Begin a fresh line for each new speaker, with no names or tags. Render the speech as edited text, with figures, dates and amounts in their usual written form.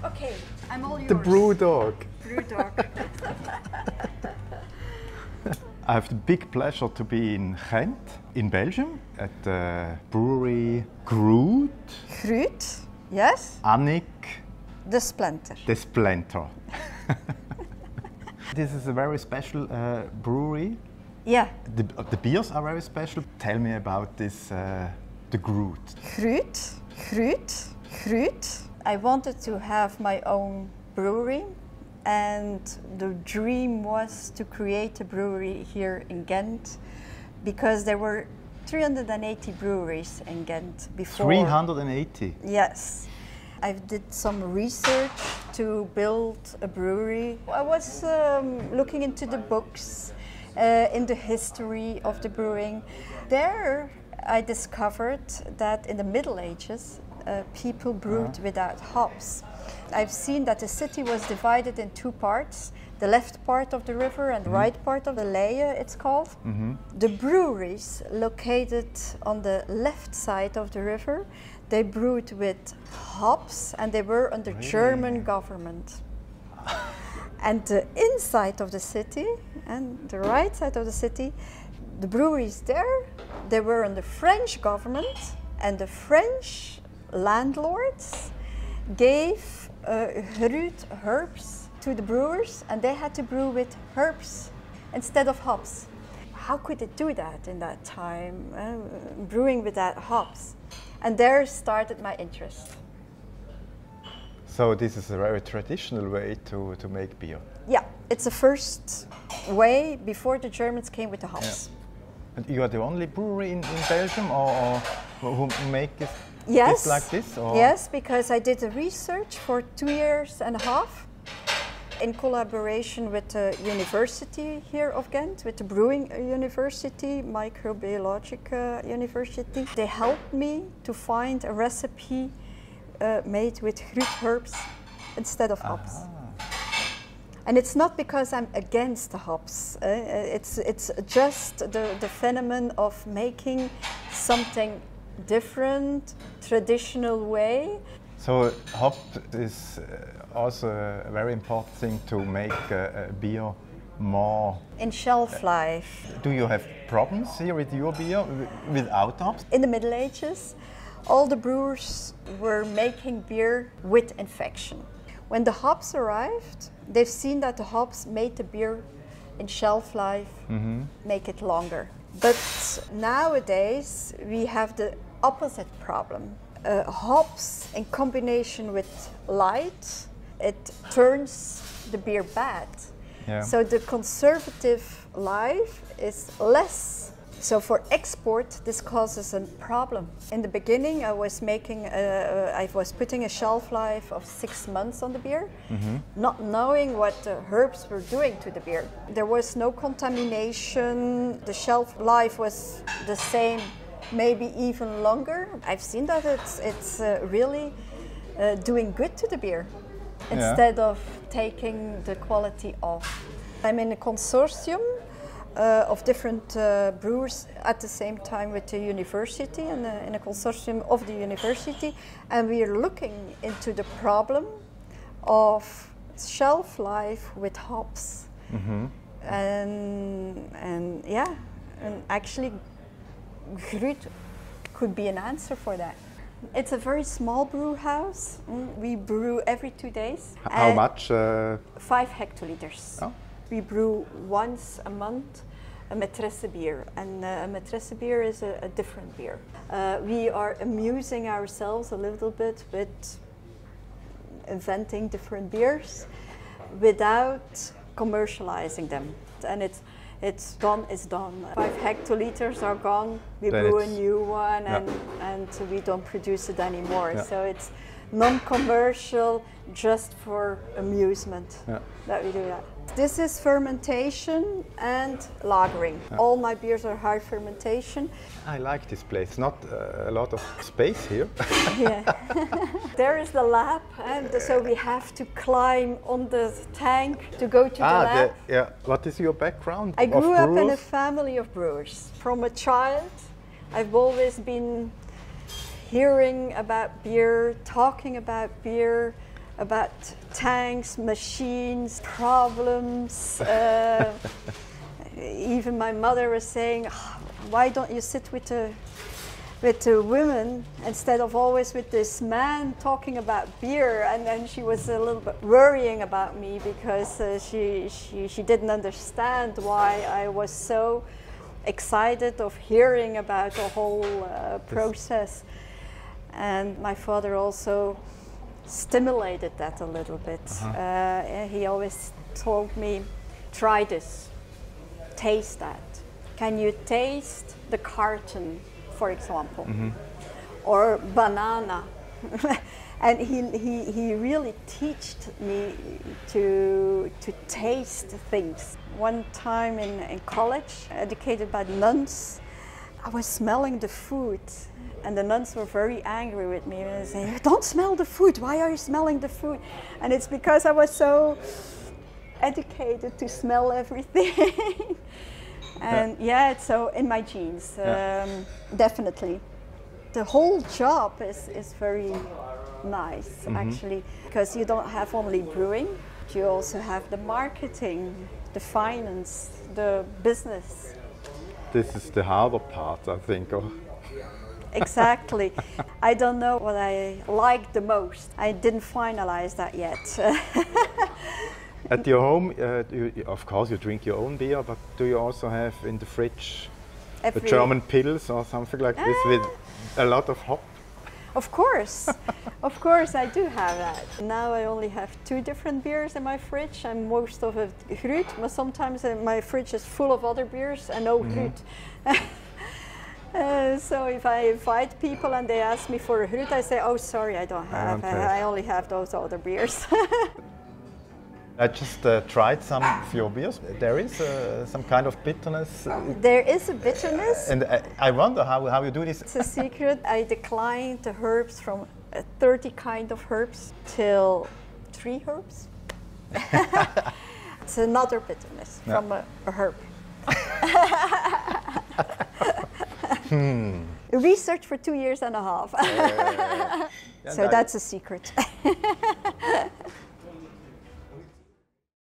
Okay, I'm all yours.
The brew dog.
Brew dog.
I have the big pleasure to be in Ghent, in Belgium, at the Brewery Gruut.
Gruut, yes.
Annick
De Splenter.
de Splenter. This is a very special brewery.
Yeah.
The beers are very special. Tell me about this, the Gruut.
Gruut. I wanted to have my own brewery, and the dream was to create a brewery here in Ghent, because there were 380 breweries in Ghent before.
380?
Yes. I did some research to build a brewery. I was looking into the books, in the history of the brewing. There I discovered that in the Middle Ages, people brewed without hops. I've seen that the city was divided in two parts, the left part of the river and the right part of the Leie, it's called. The breweries located on the left side of the river, they brewed with hops and they were under German government. And the inside of the city and the right side of the city, the breweries there, they were under French government, and the French landlords gave Gruut herbs to the brewers, and they had to brew with herbs instead of hops. How could they do that in that time, brewing without hops? And there started my interest.
So this is a very traditional way to make beer.
Yeah, it's the first way before the Germans came with the hops.
Yeah. And you are the only brewery in Belgium, or who make it
Yes.
like this? Or?
Yes, because I did the research for 2.5 years in collaboration with the university here of Ghent, with the Brewing University, Microbiological University. They helped me to find a recipe made with Gruut herbs instead of hops. And it's not because I'm against the hops. It's just the phenomenon of making something different, traditional way.
So hop is also a very important thing to make a beer more...
In shelf life.
Do you have problems here with your beer without hops?
In the Middle Ages, all the brewers were making beer with infection. When the hops arrived, they've seen that the hops made the beer in shelf life, make it longer. But nowadays, we have the opposite problem. Hops in combination with light, it turns the beer bad.
Yeah.
So the conservative life is less. So for export, this causes a problem. In the beginning, I was putting a shelf life of 6 months on the beer, not knowing what the herbs were doing to the beer. There was no contamination. The shelf life was the same, maybe even longer. I've seen that it's really doing good to the beer instead of taking the quality off. I'm in a consortium of different brewers at the same time with the university, and in a consortium of the university, and we are looking into the problem of shelf life with hops. And actually Gruut could be an answer for that. It's a very small brew house. We brew every 2 days.
How much?
5 hectoliters.
Oh.
We brew once a month a maîtresse beer, and a maîtresse beer is a different beer. We are amusing ourselves a little bit with inventing different beers without commercializing them. And it's done is done. 5 hectoliters are gone, we brew a new one, and we don't produce it anymore. So it's non-commercial, just for amusement that we do that. This is fermentation and lagering. All my beers are high fermentation.
I like this place. Not a lot of space here.
There is the lab, and so we have to climb on the tank to go to the lab.
What is your background?
I grew up in a family of brewers. From a child, I've always been hearing about beer, talking about beer, about tanks, machines, problems. Even my mother was saying, "Oh, why don't you sit with the women instead of always with this man talking about beer?" And then she was a little bit worrying about me because she didn't understand why I was so excited of hearing about the whole process. And my father also stimulated that a little bit. He always told me, try this, taste that. Can you taste the carton, for example, or banana? And he really taught me to taste things. One time in college, educated by the nuns, I was smelling the food, and the nuns were very angry with me. They say, "Don't smell the food. Why are you smelling the food?" And it's because I was so educated to smell everything. And yeah, it's so in my genes, definitely. The whole job is very nice, actually, because you don't have only brewing, you also have the marketing, the finance, the business.
This is the harder part, I think.
Exactly. I don't know what I like the most. I didn't finalize that yet.
At your home, of course you drink your own beer, but do you also have in the fridge the German Pils or something like this with a lot of hop?
Of course, of course I do have that. Now I only have 2 different beers in my fridge and most of it Gruut, but sometimes my fridge is full of other beers and no Gruut. So if I invite people and they ask me for a Gruut, I say, "Oh, sorry, I don't have. I only have those other beers."
I just tried some of your beers. There is some kind of bitterness.
There is a bitterness.
And I wonder how you do this.
It's a secret. I declined the herbs from 30 kind of herbs till 3 herbs. It's another bitterness from a herb. Research for 2 years and a half. So that's a secret.